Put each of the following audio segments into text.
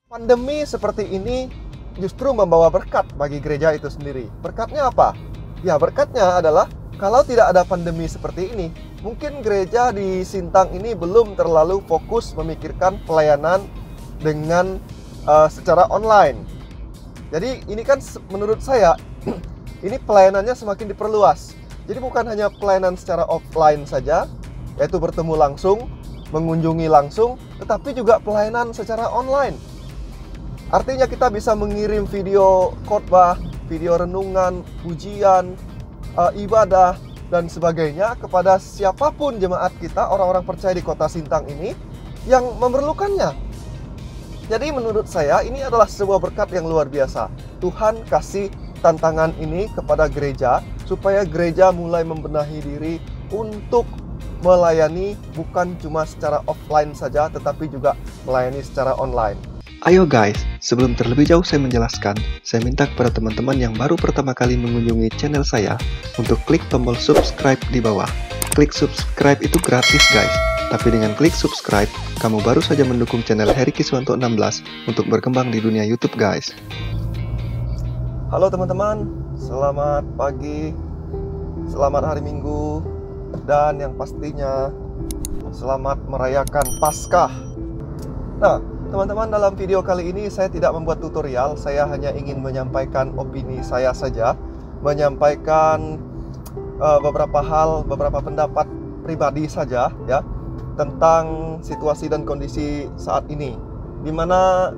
Pandemi seperti ini justru membawa berkat bagi gereja itu sendiri. Berkatnya apa? Ya, berkatnya adalah kalau tidak ada pandemi seperti ini, mungkin gereja di Sintang ini belum terlalu fokus memikirkan pelayanan dengan secara online. Jadi ini kan menurut saya ini pelayanannya semakin diperluas. Jadi bukan hanya pelayanan secara offline saja, yaitu bertemu langsung, mengunjungi langsung, tetapi juga pelayanan secara online. Artinya kita bisa mengirim video khotbah, video renungan, pujian, ibadah, dan sebagainya kepada siapapun jemaat kita, orang-orang percaya di kota Sintang ini yang memerlukannya. Jadi menurut saya ini adalah sebuah berkat yang luar biasa. Tuhan kasih tantangan ini kepada gereja supaya gereja mulai membenahi diri untuk melayani bukan cuma secara offline saja, tetapi juga melayani secara online. Ayo guys, sebelum terlebih jauh saya menjelaskan, saya minta kepada teman-teman yang baru pertama kali mengunjungi channel saya untuk klik tombol subscribe di bawah. Klik subscribe itu gratis guys, tapi dengan klik subscribe, kamu baru saja mendukung channel Heri Kiswanto 16 untuk berkembang di dunia YouTube guys. Halo teman-teman, selamat pagi, selamat hari Minggu, dan yang pastinya selamat merayakan Paskah. Nah, teman-teman, dalam video kali ini saya tidak membuat tutorial, saya hanya ingin menyampaikan opini saya saja, menyampaikan beberapa hal, beberapa pendapat pribadi saja ya tentang situasi dan kondisi saat ini, di mana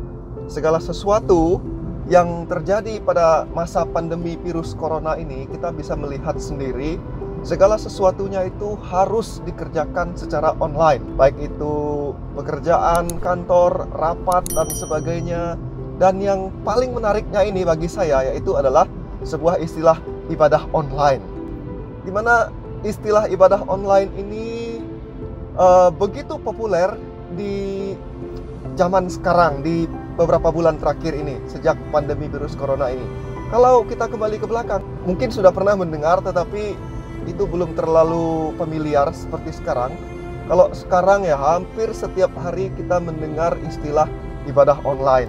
segala sesuatu yang terjadi pada masa pandemi virus corona ini kita bisa melihat sendiri. Segala sesuatunya itu harus dikerjakan secara online, baik itu pekerjaan kantor, rapat, dan sebagainya. Dan yang paling menariknya ini bagi saya yaitu adalah sebuah istilah ibadah online, di mana istilah ibadah online ini begitu populer di zaman sekarang, di beberapa bulan terakhir ini sejak pandemi virus corona ini. Kalau kita kembali ke belakang, mungkin sudah pernah mendengar, tetapi itu belum terlalu familiar seperti sekarang. Kalau sekarang ya hampir setiap hari kita mendengar istilah ibadah online.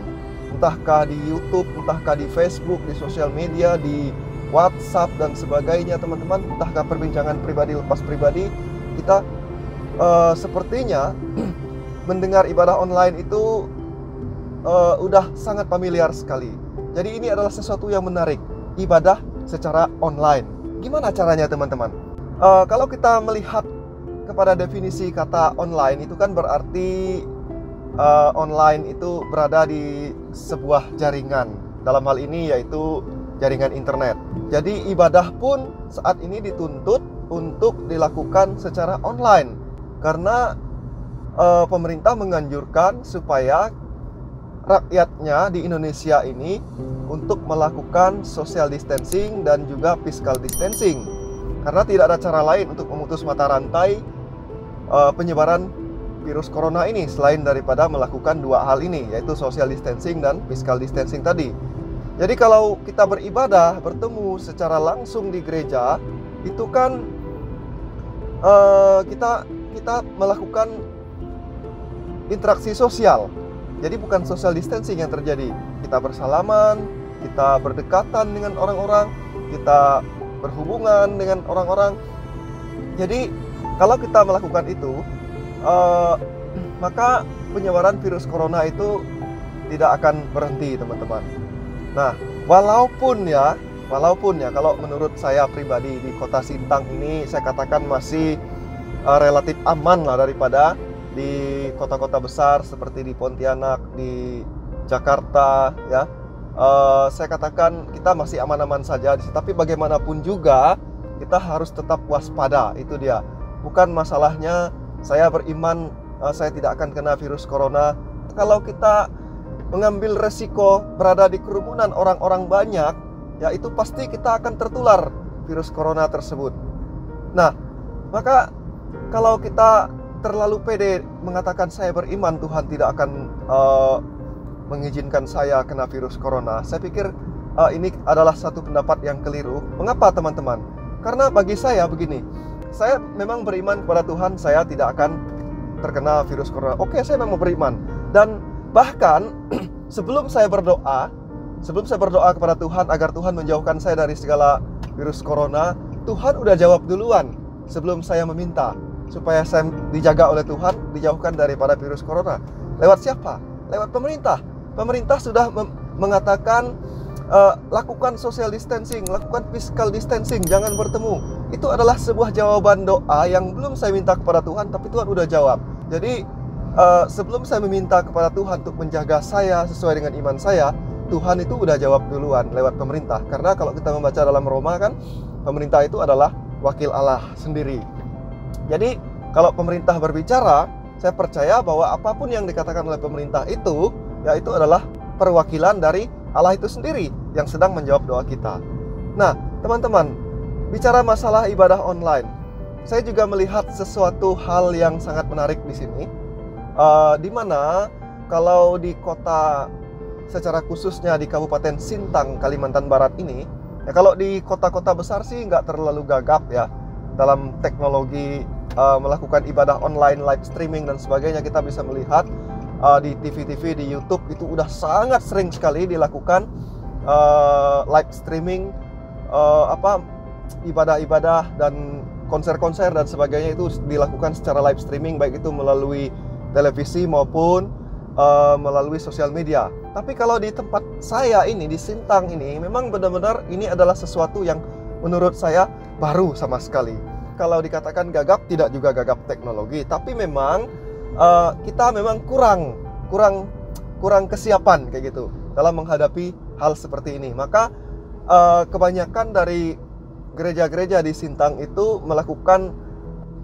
Entahkah di YouTube, entahkah di Facebook, di sosial media, di WhatsApp dan sebagainya teman-teman. Entahkah perbincangan pribadi lepas pribadi, kita sepertinya mendengar ibadah online itu udah sangat familiar sekali. Jadi ini adalah sesuatu yang menarik, ibadah secara online. Gimana caranya teman-teman? Kalau kita melihat kepada definisi kata online, itu kan berarti online itu berada di sebuah jaringan. Dalam hal ini yaitu jaringan internet. Jadi ibadah pun saat ini dituntut untuk dilakukan secara online. Karena pemerintah menganjurkan supaya rakyatnya di Indonesia ini untuk melakukan social distancing dan juga physical distancing, karena tidak ada cara lain untuk memutus mata rantai penyebaran virus corona ini selain daripada melakukan dua hal ini, yaitu social distancing dan physical distancing tadi. Jadi kalau kita beribadah, bertemu secara langsung di gereja, itu kan kita melakukan interaksi sosial. Jadi bukan social distancing yang terjadi. Kita bersalaman, kita berdekatan dengan orang-orang, kita berhubungan dengan orang-orang. Jadi kalau kita melakukan itu, maka penyebaran virus corona itu tidak akan berhenti teman-teman. Nah, walaupun ya kalau menurut saya pribadi di kota Sintang ini saya katakan masih relatif aman lah daripada di kota-kota besar seperti di Pontianak, di Jakarta ya. Saya katakan kita masih aman-aman saja. Tapi bagaimanapun juga kita harus tetap waspada. Itu dia. Bukan masalahnya saya beriman saya tidak akan kena virus corona. Kalau kita mengambil resiko berada di kerumunan orang-orang banyak, ya itu pasti kita akan tertular virus corona tersebut. Nah, maka kalau kita terlalu pede mengatakan saya beriman Tuhan tidak akan mengizinkan saya kena virus corona, saya pikir ini adalah satu pendapat yang keliru. Mengapa teman-teman? Karena bagi saya begini, saya memang beriman kepada Tuhan saya tidak akan terkena virus corona. Oke, saya memang beriman. Dan bahkan sebelum saya berdoa kepada Tuhan agar Tuhan menjauhkan saya dari segala virus corona, Tuhan udah jawab duluan sebelum saya meminta supaya saya dijaga oleh Tuhan, dijauhkan daripada virus corona. Lewat siapa? Lewat pemerintah. Pemerintah sudah mengatakan lakukan social distancing, lakukan physical distancing, jangan bertemu. Itu adalah sebuah jawaban doa yang belum saya minta kepada Tuhan, tapi Tuhan udah jawab. Jadi sebelum saya meminta kepada Tuhan untuk menjaga saya sesuai dengan iman saya, Tuhan itu udah jawab duluan lewat pemerintah. Karena kalau kita membaca dalam Roma kan, pemerintah itu adalah wakil Allah sendiri. Jadi kalau pemerintah berbicara, saya percaya bahwa apapun yang dikatakan oleh pemerintah itu, ya itu adalah perwakilan dari Allah itu sendiri yang sedang menjawab doa kita. Nah, teman-teman, bicara masalah ibadah online, saya juga melihat sesuatu hal yang sangat menarik di sini, di mana kalau di kota, secara khususnya di Kabupaten Sintang, Kalimantan Barat ini, ya kalau di kota-kota besar sih nggak terlalu gagap ya dalam teknologi melakukan ibadah online, live streaming dan sebagainya. Kita bisa melihat di TV-TV, di YouTube itu udah sangat sering sekali dilakukan live streaming ibadah-ibadah dan konser-konser dan sebagainya, itu dilakukan secara live streaming, baik itu melalui televisi maupun melalui sosial media. Tapi kalau di tempat saya ini, di Sintang ini, memang benar-benar ini adalah sesuatu yang menurut saya baru sama sekali. Kalau dikatakan gagap, tidak juga gagap teknologi, tapi memang kita memang kurang kesiapan kayak gitu dalam menghadapi hal seperti ini. Maka kebanyakan dari gereja-gereja di Sintang itu melakukan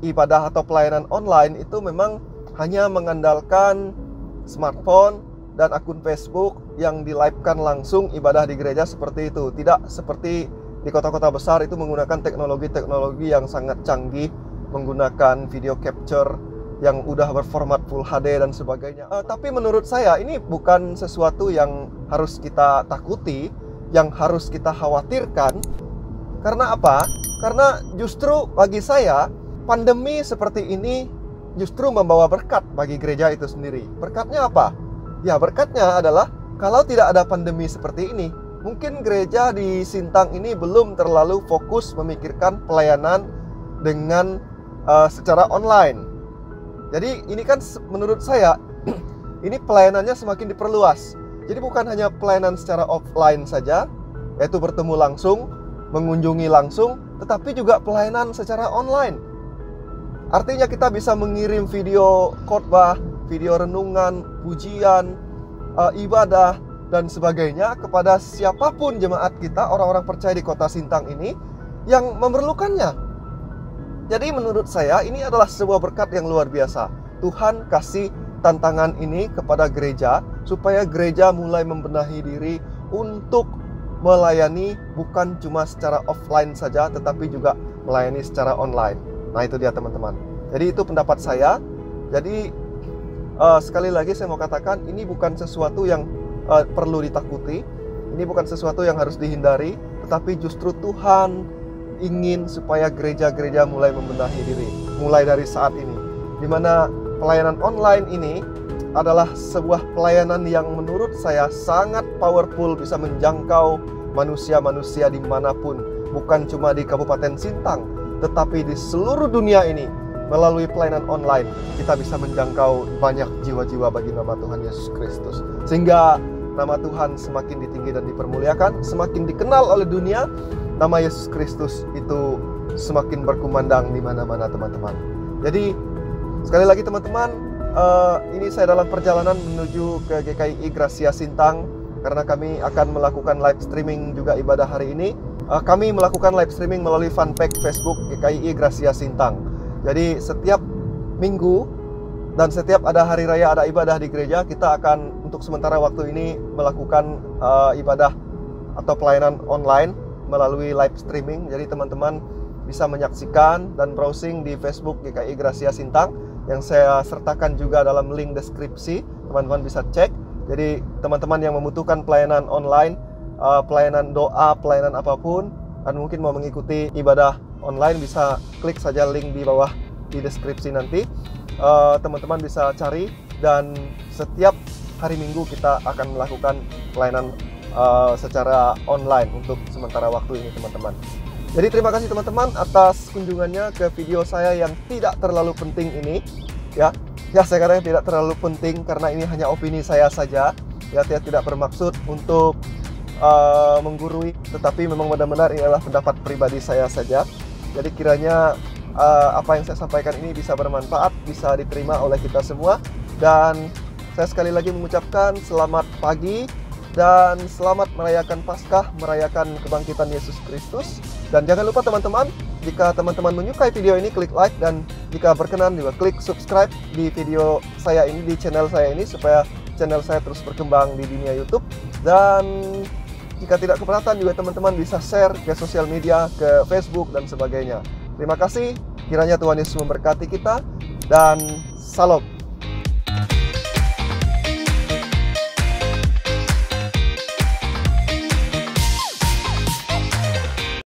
ibadah atau pelayanan online itu memang hanya mengandalkan smartphone dan akun Facebook yang di-live-kan langsung ibadah di gereja seperti itu. Tidak seperti di kota-kota besar itu menggunakan teknologi-teknologi yang sangat canggih, menggunakan video capture yang udah berformat Full HD dan sebagainya. Tapi menurut saya ini bukan sesuatu yang harus kita takuti, yang harus kita khawatirkan. Karena apa? Karena justru bagi saya pandemi seperti ini justru membawa berkat bagi gereja itu sendiri. Berkatnya apa? Ya, berkatnya adalah kalau tidak ada pandemi seperti ini, mungkin gereja di Sintang ini belum terlalu fokus memikirkan pelayanan dengan secara online. Jadi ini kan menurut saya ini pelayanannya semakin diperluas. Jadi bukan hanya pelayanan secara offline saja, yaitu bertemu langsung, mengunjungi langsung, tetapi juga pelayanan secara online. Artinya kita bisa mengirim video khotbah, video renungan, pujian, ibadah dan sebagainya kepada siapapun jemaat kita, orang-orang percaya di kota Sintang ini yang memerlukannya. Jadi menurut saya ini adalah sebuah berkat yang luar biasa. Tuhan kasih tantangan ini kepada gereja supaya gereja mulai membenahi diri untuk melayani bukan cuma secara offline saja, tetapi juga melayani secara online. Nah itu dia teman-teman. Jadi itu pendapat saya. Jadi sekali lagi saya mau katakan, ini bukan sesuatu yang perlu ditakuti, ini bukan sesuatu yang harus dihindari, tetapi justru Tuhan ingin supaya gereja-gereja mulai membenahi diri, mulai dari saat ini, dimana pelayanan online ini adalah sebuah pelayanan yang menurut saya sangat powerful, bisa menjangkau manusia-manusia dimanapun, bukan cuma di Kabupaten Sintang, tetapi di seluruh dunia ini. Melalui pelayanan online kita bisa menjangkau banyak jiwa-jiwa bagi nama Tuhan Yesus Kristus, sehingga nama Tuhan semakin ditinggi dan dipermuliakan, semakin dikenal oleh dunia. Nama Yesus Kristus itu semakin berkumandang di mana-mana teman-teman. Jadi sekali lagi teman-teman, ini saya dalam perjalanan menuju ke GKI Gracia Sintang, karena kami akan melakukan live streaming juga ibadah hari ini. Kami melakukan live streaming melalui fanpage Facebook GKI Gracia Sintang. Jadi setiap minggu dan setiap ada hari raya, ada ibadah di gereja, kita akan untuk sementara waktu ini melakukan ibadah atau pelayanan online melalui live streaming. Jadi teman-teman bisa menyaksikan dan browsing di Facebook GKI Gracia Sintang yang saya sertakan juga dalam link deskripsi. Teman-teman bisa cek. Jadi teman-teman yang membutuhkan pelayanan online, pelayanan doa, pelayanan apapun, dan mungkin mau mengikuti ibadah online, bisa klik saja link di bawah di deskripsi nanti. Teman-teman bisa cari, dan setiap hari Minggu kita akan melakukan pelayanan secara online untuk sementara waktu ini teman-teman. Jadi terima kasih teman-teman atas kunjungannya ke video saya yang tidak terlalu penting ini. Ya saya katakan tidak terlalu penting karena ini hanya opini saya saja. Ya, saya tidak bermaksud untuk menggurui, tetapi memang benar-benar ini adalah pendapat pribadi saya saja. Jadi kiranya apa yang saya sampaikan ini bisa bermanfaat, bisa diterima oleh kita semua. Dan saya sekali lagi mengucapkan selamat pagi dan selamat merayakan Paskah, merayakan kebangkitan Yesus Kristus. Dan jangan lupa teman-teman, jika teman-teman menyukai video ini, klik like, dan jika berkenan juga klik subscribe di video saya ini, di channel saya ini, supaya channel saya terus berkembang di dunia YouTube. Dan jika tidak keberatan juga teman-teman bisa share ke sosial media, ke Facebook dan sebagainya. Terima kasih, kiranya Tuhan Yesus memberkati kita, dan salam.